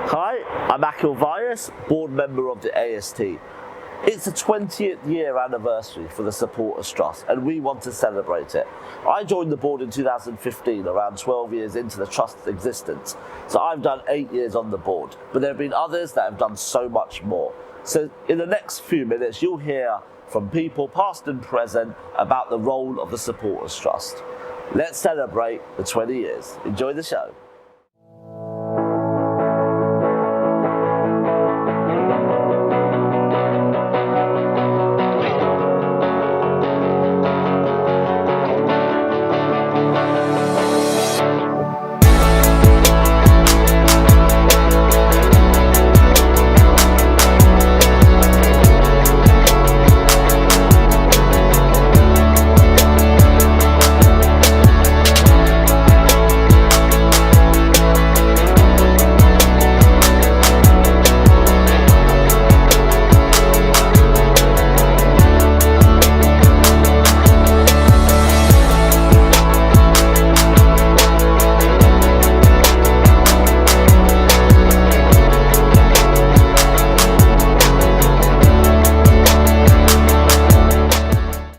Hi, I'm Akhil Vyas, board member of the AST. It's the 20th year anniversary for the Supporters Trust and we want to celebrate it. I joined the board in 2015, around 12 years into the trust's existence. So I've done 8 years on the board, but there have been others that have done so much more. So in the next few minutes, you'll hear from people past and present about the role of the Supporters Trust. Let's celebrate the 20 years. Enjoy the show.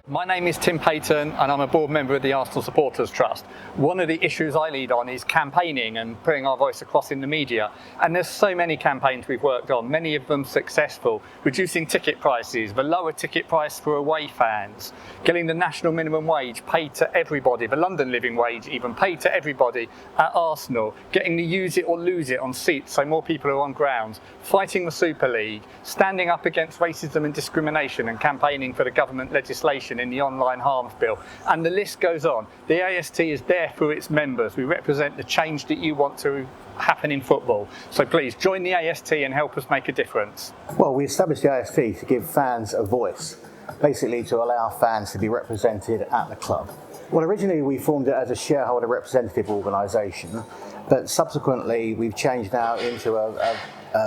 My name is Tim Payton and I'm a board member of the Arsenal Supporters Trust. One of the issues I lead on is campaigning and putting our voice across in the media. And there's so many campaigns we've worked on, many of them successful. Reducing ticket prices, the lower ticket price for away fans, getting the national minimum wage paid to everybody, the London living wage even paid to everybody at Arsenal, getting the use it or lose it on seats so more people are on grounds, fighting the Super League, standing up against racism and discrimination and campaigning for the government legislation in the online harms bill, and the list goes on. The AST is there for its members. We represent the change that you want to happen in football. So please join the AST and help us make a difference. Well, we established the AST to give fans a voice, basically to allow fans to be represented at the club. Well, originally we formed it as a shareholder representative organisation, but subsequently we've changed now into an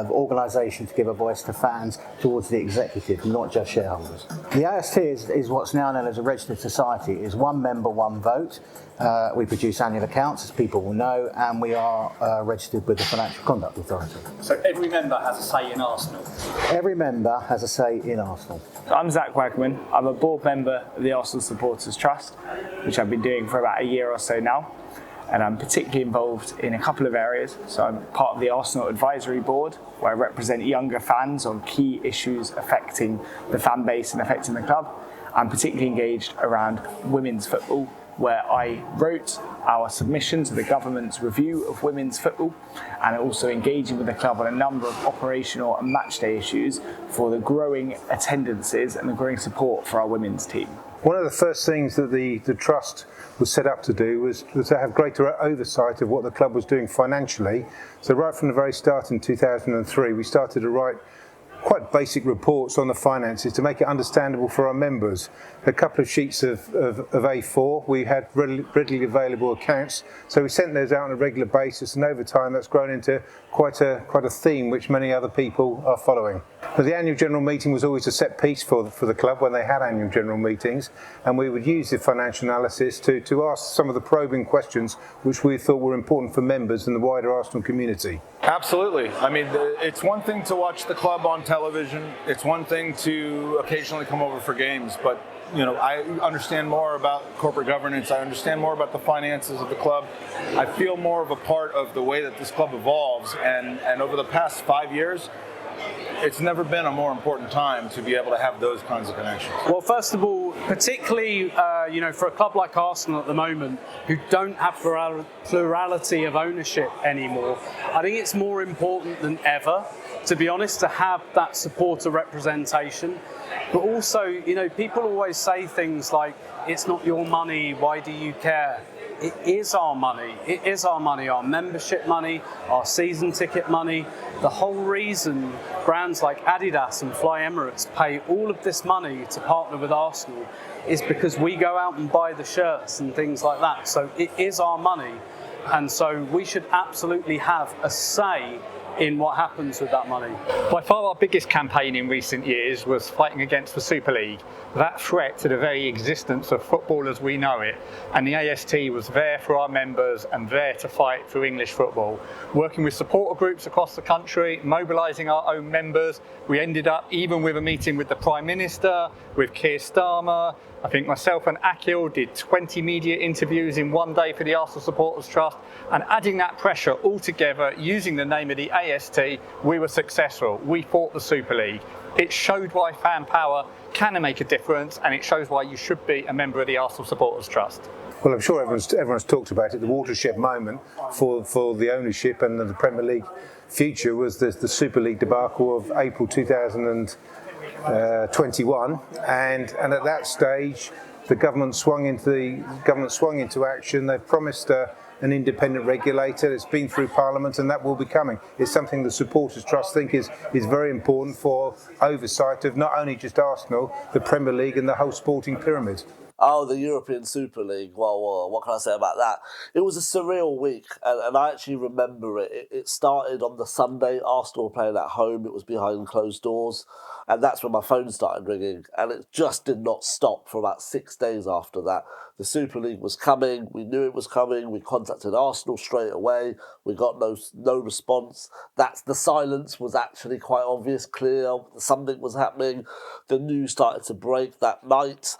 organisation to give a voice to fans towards the executive, not just shareholders. The AST is what's now known as a registered society. It is one member, one vote. We produce annual accounts, as people will know, and we are registered with the Financial Conduct Authority. So every member has a say in Arsenal? Every member has a say in Arsenal. I'm Zach Wagman. I'm a board member of the Arsenal Supporters Trust, which I've been doing for about a year or so now. And I'm particularly involved in a couple of areas. So I'm part of the Arsenal Advisory Board, where I represent younger fans on key issues affecting the fan base and affecting the club. I'm particularly engaged around women's football, where I wrote our submission to the government's review of women's football, and also engaging with the club on a number of operational and matchday issues for the growing attendances and the growing support for our women's team. One of the first things that the Trust was set up to do was to have greater oversight of what the club was doing financially. So right from the very start in 2003, we started to write quite basic reports on the finances to make it understandable for our members. A couple of sheets of A4, we had readily available accounts, so we sent those out on a regular basis, and over time that's grown into quite a theme which many other people are following. But the annual general meeting was always a set piece for the club when they had annual general meetings, and we would use the financial analysis to ask some of the probing questions which we thought were important for members and the wider Arsenal community. Absolutely. I mean, it's one thing to watch the club on television. It's one thing to occasionally come over for games, but I understand more about corporate governance. I understand more about the finances of the club. I feel more of a part of the way that this club evolves, and over the past 5 years, it's never been a more important time to be able to have those kinds of connections. Well, first of all, particularly for a club like Arsenal at the moment, who don't have plurality of ownership anymore, I think it's more important than ever, to be honest, to have that supporter representation. But also, people always say things like, it's not your money, why do you care? It is our money. It is our money, our membership money, our season ticket money. The whole reason brands like Adidas and Fly Emirates pay all of this money to partner with Arsenal is because we go out and buy the shirts and things like that. So it is our money. And so we should absolutely have a say in what happens with that money. By far our biggest campaign in recent years was fighting against the Super League, that threat to the very existence of football as we know it, and the AST was there for our members and there to fight for English football. Working with supporter groups across the country, mobilising our own members, we ended up even with a meeting with the Prime Minister, with Keir Starmer. I think myself and Akhil did 20 media interviews in one day for the Arsenal Supporters Trust, and adding that pressure all together, using the name of the AST, we were successful. We fought the Super League. It showed why fan power can make a difference, and it shows why you should be a member of the Arsenal Supporters Trust. Well, I'm sure everyone's talked about it. The watershed moment for the ownership and the Premier League future was the Super League debacle of April 2021, and at that stage, the government swung into action. They've promised an independent regulator. It's been through Parliament, and that will be coming. It's something the Supporters Trust think is very important for oversight of not only just Arsenal, the Premier League and the whole sporting pyramid. Oh, the European Super League. Well, what can I say about that? It was a surreal week, and I actually remember it. It started on the Sunday, Arsenal were playing at home. It was behind closed doors, and that's when my phone started ringing, and it just did not stop for about 6 days after that. The Super League was coming. We knew it was coming. We contacted Arsenal straight away. We got no response. The silence was actually quite obvious, clear. Something was happening. The news started to break that night.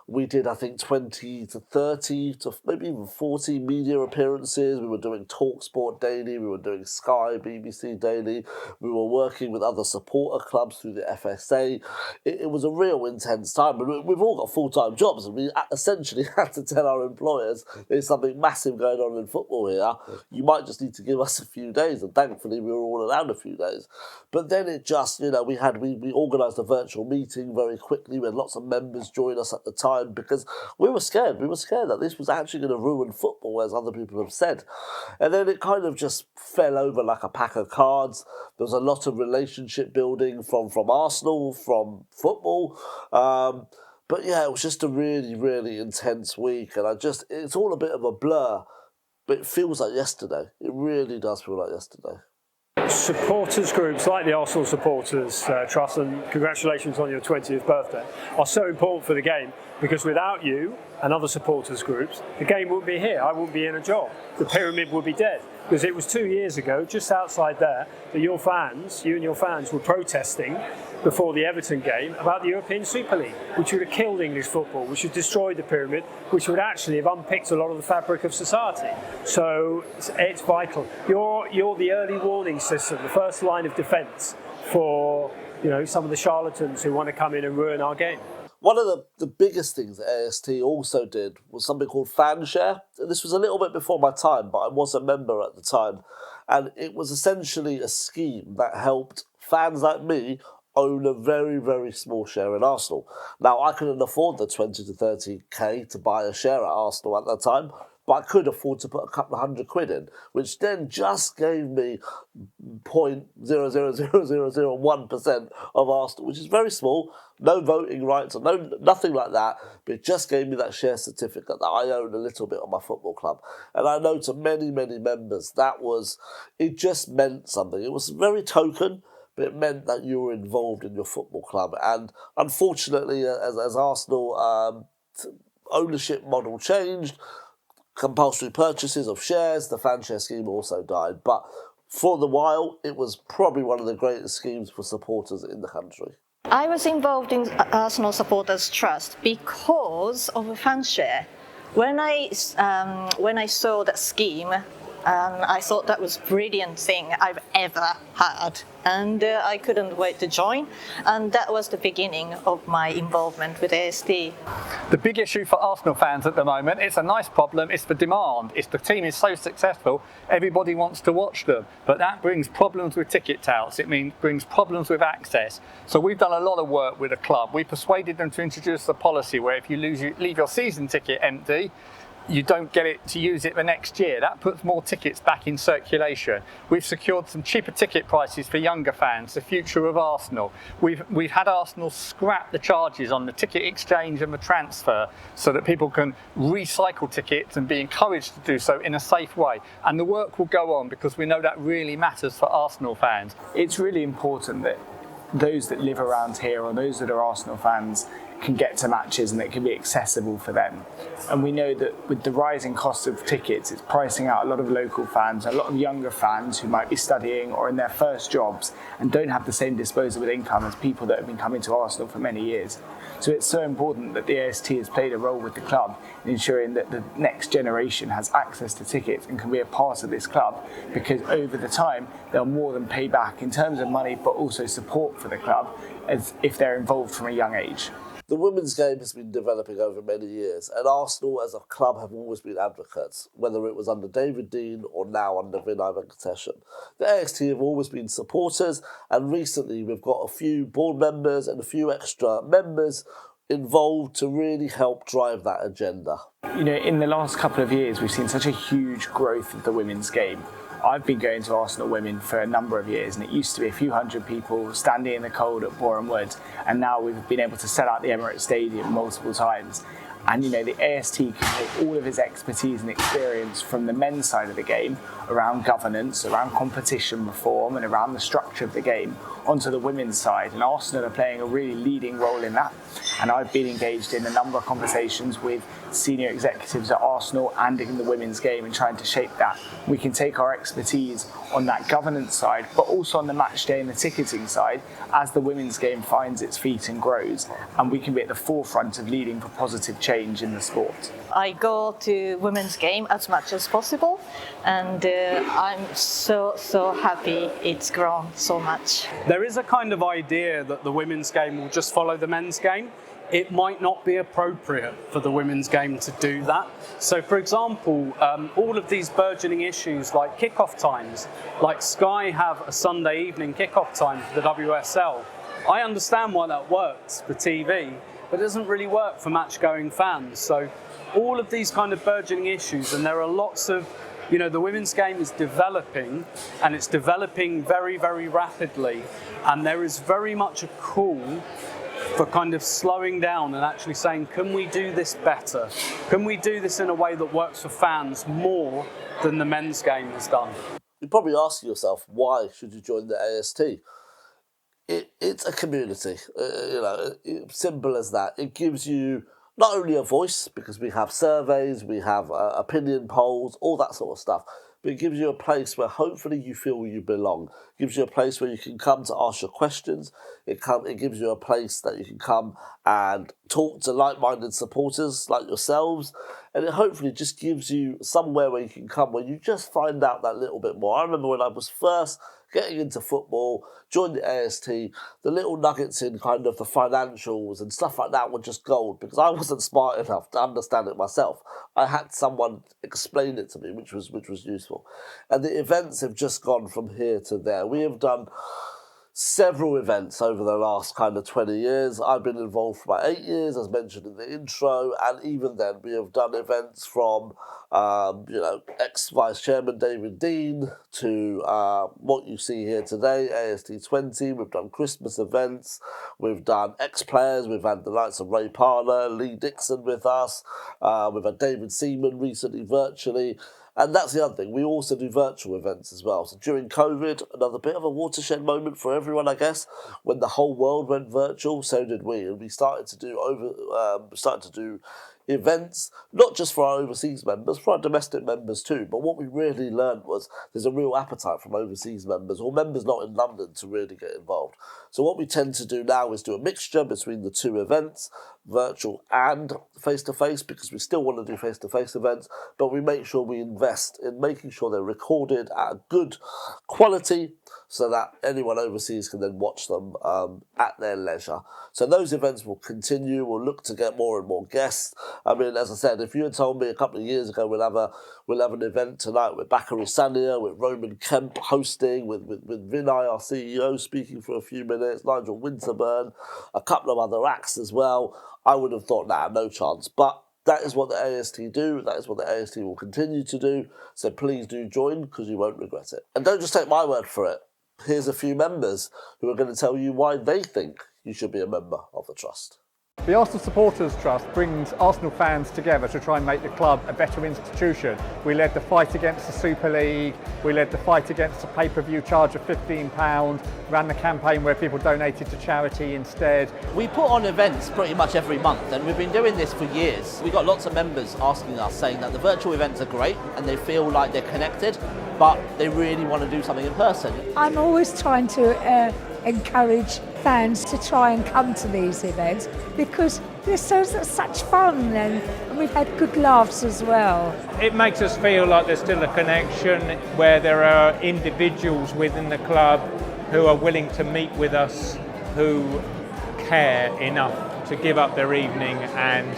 We did, I think, 20 to 30 to maybe even 40 media appearances. We were doing TalkSport daily. We were doing Sky, BBC daily. We were working with other supporter clubs through the FSA. It was a real intense time. We've all got full-time jobs, and we essentially had to tell our employers there's something massive going on in football here. You might just need to give us a few days, and thankfully we were all around a few days. But then it just, we organised a virtual meeting very quickly. We had lots of members join us at the time because we were scared. We were scared that this was actually going to ruin football, as other people have said. And then it kind of just fell over like a pack of cards. There was a lot of relationship building from Arsenal, from football. But yeah, it was just a really, really intense week. And it's all a bit of a blur, but it feels like yesterday. It really does feel like yesterday. Supporters groups like the Arsenal Supporters Trust, and congratulations on your 20th birthday, are so important for the game, because without you and other supporters groups, the game wouldn't be here. I wouldn't be in a job. The pyramid would be dead. Because it was 2 years ago, just outside there, that you and your fans were protesting before the Everton game about the European Super League, which would have killed English football, which would destroy the pyramid, which would actually have unpicked a lot of the fabric of society. So it's vital. You're the early warning system, the first line of defence for some of the charlatans who want to come in and ruin our game. One of the biggest things that AST also did was something called FanShare. This was a little bit before my time, but I was a member at the time. And it was essentially a scheme that helped fans like me own a very, very small share in Arsenal. Now, I couldn't afford the 20 to 30k to buy a share at Arsenal at that time, but I could afford to put a couple of £100 in, which then just gave me 0.00001% of Arsenal, which is very small, no voting rights or nothing like that, but it just gave me that share certificate that I own a little bit of my football club. And I know to many, many members it just meant something. It was very token, but it meant that you were involved in your football club. And unfortunately, as Arsenal ownership model changed, compulsory purchases of shares, the FanShare scheme also died. But for the while, it was probably one of the greatest schemes for supporters in the country. I was involved in Arsenal Supporters Trust because of a FanShare. When I saw that scheme, I thought that was a brilliant thing I've ever had. And I couldn't wait to join. And that was the beginning of my involvement with AST. The big issue for Arsenal fans at the moment, it's a nice problem, it's the demand. The team is so successful, everybody wants to watch them. But that brings problems with ticket touts. It brings problems with access. So we've done a lot of work with the club. We persuaded them to introduce a policy where if you leave your season ticket empty, you don't get it to use it the next year. That puts more tickets back in circulation. We've secured some cheaper ticket prices for younger fans, the future of Arsenal. We've had Arsenal scrap the charges on the ticket exchange and the transfer so that people can recycle tickets and be encouraged to do so in a safe way. And the work will go on because we know that really matters for Arsenal fans. It's really important that those that live around here or those that are Arsenal fans can get to matches and it can be accessible for them. And we know that with the rising cost of tickets, it's pricing out a lot of local fans, a lot of younger fans who might be studying or in their first jobs and don't have the same disposable income as people that have been coming to Arsenal for many years. So it's so important that the AST has played a role with the club in ensuring that the next generation has access to tickets and can be a part of this club, because over the time they'll more than pay back in terms of money but also support for the club as if they're involved from a young age. The women's game has been developing over many years, and Arsenal as a club have always been advocates, whether it was under David Dein or now under Vinay Venkateshan. The AST have always been supporters, and recently we've got a few board members and a few extra members involved to really help drive that agenda. You know, in the last couple of years, we've seen such a huge growth of the women's game. I've been going to Arsenal Women for a number of years, and it used to be a few hundred people standing in the cold at Boreham Wood, and now we've been able to sell out the Emirates Stadium multiple times. And you know, the AST can take all of his expertise and experience from the men's side of the game around governance, around competition reform and around the structure of the game onto the women's side, and Arsenal are playing a really leading role in that. And I've been engaged in a number of conversations with senior executives at Arsenal and in the women's game and trying to shape that. We can take our expertise on that governance side, but also on the match day and the ticketing side as the women's game finds its feet and grows, and we can be at the forefront of leading for positive change in the sport. I go to women's game as much as possible, and I'm so happy it's grown so much. There is a kind of idea that the women's game will just follow the men's game. It might not be appropriate for the women's game to do that. So, for example, all of these burgeoning issues like kickoff times, like Sky have a Sunday evening kickoff time for the WSL. I understand why that works for TV, but it doesn't really work for match-going fans. So all of these kind of burgeoning issues, and there are lots of, you know, the women's game is developing, and it's developing very, very rapidly, and there is very much a call for kind of slowing down and actually saying, can we do this better? Can we do this in a way that works for fans more than the men's game has done? You're probably asking yourself, why should you join the AST? It's a community, simple as that. It gives you not only a voice, because we have surveys, we have opinion polls, all that sort of stuff, but it gives you a place where hopefully you feel you belong. It gives you a place where you can come to ask your questions. It gives you a place that you can come and talk to like-minded supporters like yourselves, and it hopefully just gives you somewhere where you can come where you just find out that little bit more. I remember when I was first getting into football, joined the AST, the little nuggets in kind of the financials and stuff like that were just gold, because I wasn't smart enough to understand it myself. I had someone explain it to me, which was useful. And the events have just gone from here to there. We have done several events over the last kind of 20 years. I've been involved for about 8 years, as mentioned in the intro, and even then we have done events from ex-Vice Chairman David Dein to what you see here today, AST20. We've done Christmas events, we've done ex-players, we've had the likes of Ray Parlour, Lee Dixon with us, we've had David Seaman recently virtually. And that's the other thing, we also do virtual events as well. So during COVID, another bit of a watershed moment for everyone, I guess, when the whole world went virtual, so did we. And we started to do events, not just for our overseas members, for our domestic members too. But what we really learned was there's a real appetite from overseas members or members not in London to really get involved. So what we tend to do now is do a mixture between the two events, virtual and face-to-face, because we still want to do face-to-face events, but we make sure we invest in making sure they're recorded at a good quality so that anyone overseas can then watch them at their leisure. So those events will continue. We'll look to get more and more guests. I mean, as I said, if you had told me a couple of years ago we'll have an event tonight with Bakary Sagna, with Roman Kemp hosting, with Vinay, our CEO, speaking for a few minutes, Nigel Winterburn, a couple of other acts as well, I would have thought, no chance. But That is what the AST do. That is what the AST will continue to do. So please do join, because you won't regret it. And don't just take my word for it. Here's a few members who are going to tell you why they think you should be a member of the Trust. The Arsenal Supporters Trust brings Arsenal fans together to try and make the club a better institution. We led the fight against the Super League, we led the fight against the pay-per-view charge of £15, ran the campaign where people donated to charity instead. We put on events pretty much every month, and we've been doing this for years. We've got lots of members asking us, saying that the virtual events are great and they feel like they're connected, but they really want to do something in person. I'm always trying to encourage fans to try and come to these events because they're such fun, and we've had good laughs as well. It makes us feel like there's still a connection where there are individuals within the club who are willing to meet with us, who care enough to give up their evening and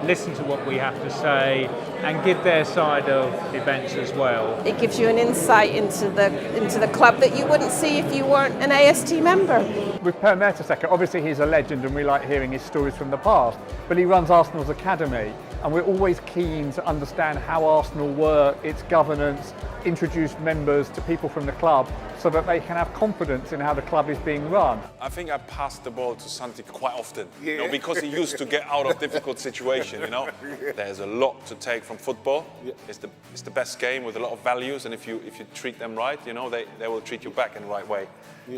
listen to what we have to say and give their side of events as well. It gives you an insight into the club that you wouldn't see if you weren't an AST member. With Per Mertesacker, obviously he's a legend and we like hearing his stories from the past, but he runs Arsenal's academy, and we're always keen to understand how Arsenal work, its governance, introduce members to people from the club so that they can have confidence in how the club is being run. I think I pass the ball to Santi quite often, you know, because he used to get out of difficult situations, you know. There's a lot to take from football. It's the best game with a lot of values, and if you treat them right, you know, they will treat you back in the right way.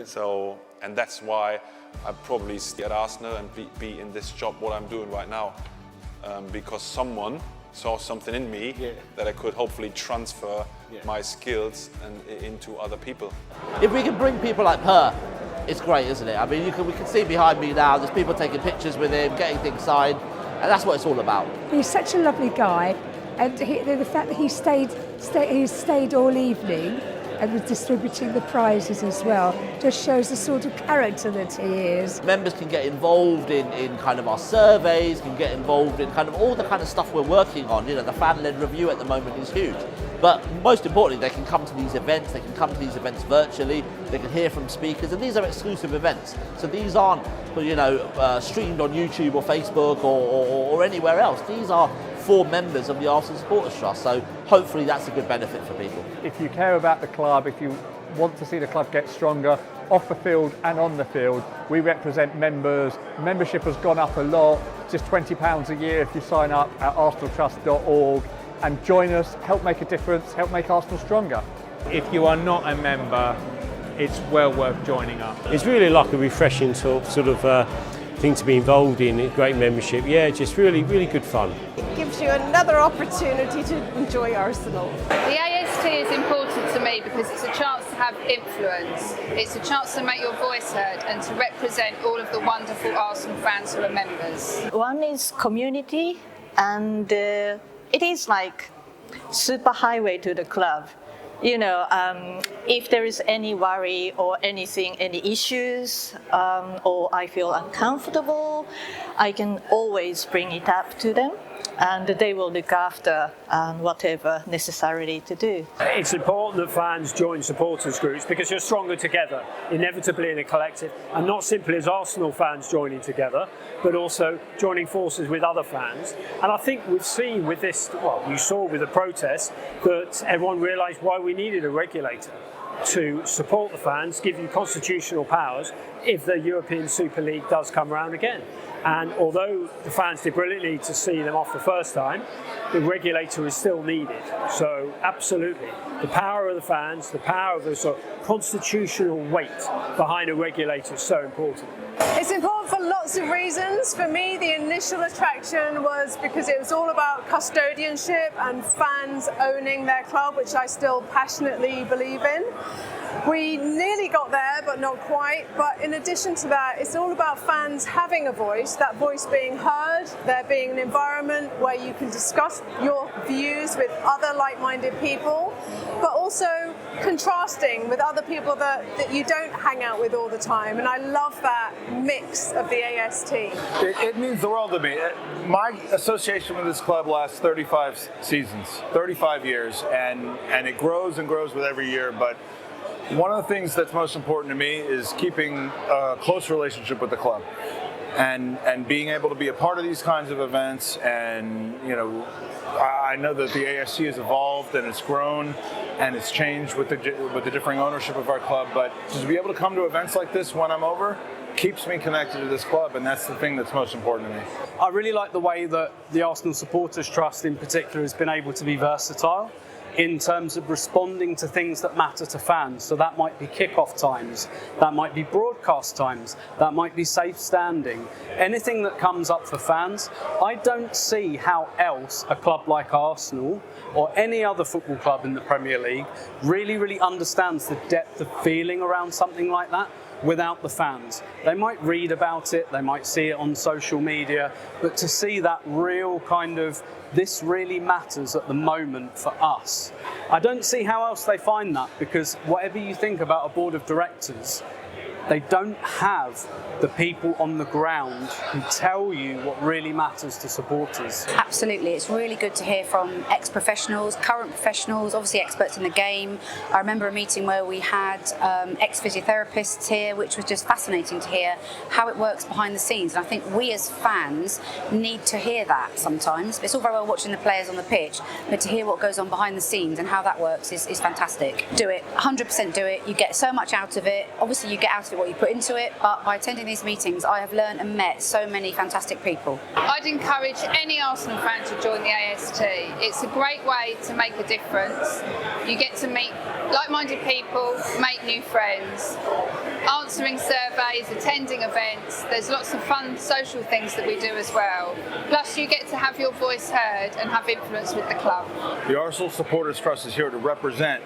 So, and that's why I probably stay at Arsenal and be in this job what I'm doing right now, because someone saw something in me that I could hopefully transfer my skills into other people. If we can bring people like Per, it's great, isn't it? I mean, we can see behind me now, there's people taking pictures with him, getting things signed, and that's what it's all about. He's such a lovely guy, and the fact that he stayed all evening and was distributing the prizes as well just shows the sort of character that he is. Members can get involved in kind of our surveys, can get involved in kind of all the kind of stuff we're working on. You know, the fan-led review at the moment is huge. But most importantly, they can come to these events, they can come to these events virtually, they can hear from speakers, and these are exclusive events. So these aren't, you know, streamed on YouTube or Facebook or anywhere else. These are for members of the Arsenal Supporters Trust, so hopefully that's a good benefit for people. If you care about the club, if you want to see the club get stronger, off the field and on the field, we represent members. Membership has gone up a lot, just £20 a year if you sign up at arsenaltrust.org, and join us, help make a difference, help make Arsenal stronger. If you are not a member, it's well worth joining up. It's really like a refreshing sort of thing to be involved in. It's great membership, just really good fun. It gives you another opportunity to enjoy Arsenal. The AST is important to me because it's a chance to have influence. It's a chance to make your voice heard and to represent all of the wonderful Arsenal fans who are members. One is community, and it is like super highway to the club. You know, if there is any worry or anything, any issues, or I feel uncomfortable, I can always bring it up to them, and they will look after whatever necessary to do. It's important that fans join supporters groups because you're stronger together, inevitably in a collective, and not simply as Arsenal fans joining together, but also joining forces with other fans. And I think we've seen with this, well, you saw with the protest, that everyone realised why we needed a regulator to support the fans, give you constitutional powers if the European Super League does come around again. And although the fans did brilliantly to see them off the first time, the regulator is still needed. So absolutely, the power of the fans, the power of the sort of constitutional weight behind a regulator is so important. It's important for lots of reasons. For me, the initial attraction was because it was all about custodianship and fans owning their club, which I still passionately believe in. We nearly got there, but not quite. But in addition to that, it's all about fans having a voice, that voice being heard, there being an environment where you can discuss your views with other like-minded people, but also contrasting with other people that you don't hang out with all the time. And I love that mix of the AST. It means the world to me. My association with this club lasts 35 seasons, 35 years, and it grows and grows with every year. But one of the things that's most important to me is keeping a close relationship with the club. and being able to be a part of these kinds of events. And I know that the AST has evolved and it's grown and it's changed with the differing ownership of our club, but to be able to come to events like this when I'm over keeps me connected to this club, and that's the thing that's most important to me. I really like the way that the Arsenal Supporters Trust in particular has been able to be versatile in terms of responding to things that matter to fans. So that might be kick-off times, that might be broadcast times, that might be safe standing, anything that comes up for fans. I don't see how else a club like Arsenal or any other football club in the Premier League really understands the depth of feeling around something like that without the fans. They might read about it, they might see it on social media, but to see that real kind of, this really matters at the moment for us. I don't see how else they find that, because whatever you think about a board of directors, they don't have the people on the ground who tell you what really matters to supporters. Absolutely, it's really good to hear from ex-professionals, current professionals, obviously experts in the game. I remember a meeting where we had ex-physiotherapists here, which was just fascinating to hear how it works behind the scenes. And I think we as fans need to hear that sometimes. It's all very well watching the players on the pitch, but to hear what goes on behind the scenes and how that works is fantastic. Do it, 100% do it. You get so much out of it. Obviously you get out of it what you put into it, but by attending these meetings I have learned and met so many fantastic people. I'd encourage any Arsenal fan to join the AST. It's a great way to make a difference. You get to meet like-minded people, make new friends, answering surveys, attending events. There's lots of fun social things that we do as well. Plus you get to have your voice heard and have influence with the club. The Arsenal Supporters Trust is here to represent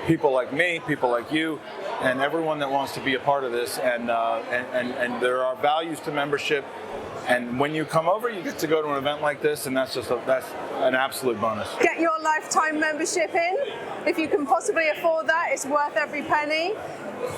people like me, people like you, and everyone that wants to be a part of this. And there are values to membership. And when you come over, you get to go to an event like this, and that's an absolute bonus. Get your lifetime membership in. If you can possibly afford that, it's worth every penny.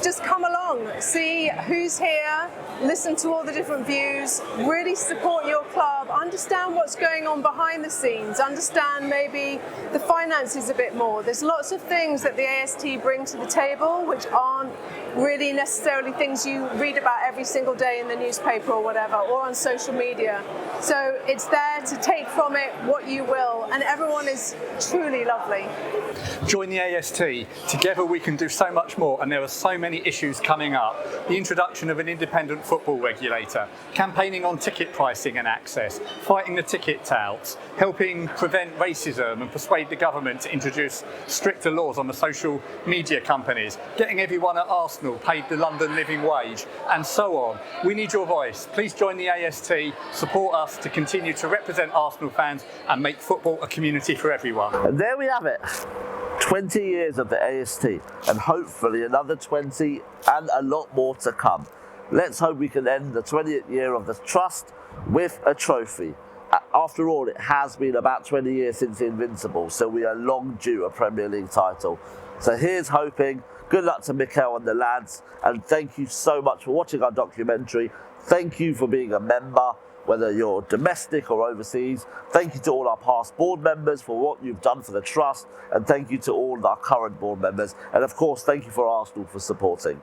Just come along, see who's here, listen to all the different views, really support your club, understand what's going on behind the scenes, understand maybe the finances a bit more. There's lots of things that the AST bring to the table which aren't really necessarily things you read about every single day in the newspaper or whatever, or on social media. So it's there to take from it what you will, and everyone is truly lovely. Join the AST. Together we can do so much more, and there are so many issues coming up. The introduction of an independent football regulator, campaigning on ticket pricing and access, fighting the ticket touts, helping prevent racism and persuade the government to introduce stricter laws on the social media companies, getting everyone at Arsenal paid the London living wage, and so on. We need your voice. Please join the AST, support us to continue to represent Arsenal fans and make football a community for everyone. And there we have it. 20 years of the AST, and hopefully another 20 and a lot more to come. Let's hope we can end the 20th year of the Trust with a trophy. After all, it has been about 20 years since the Invincibles, so we are long due a Premier League title. So here's hoping. Good luck to Mikel and the lads, and thank you so much for watching our documentary. Thank you for being a member, whether you're domestic or overseas. Thank you to all our past board members for what you've done for the Trust, and thank you to all our current board members. And of course, thank you for Arsenal for supporting.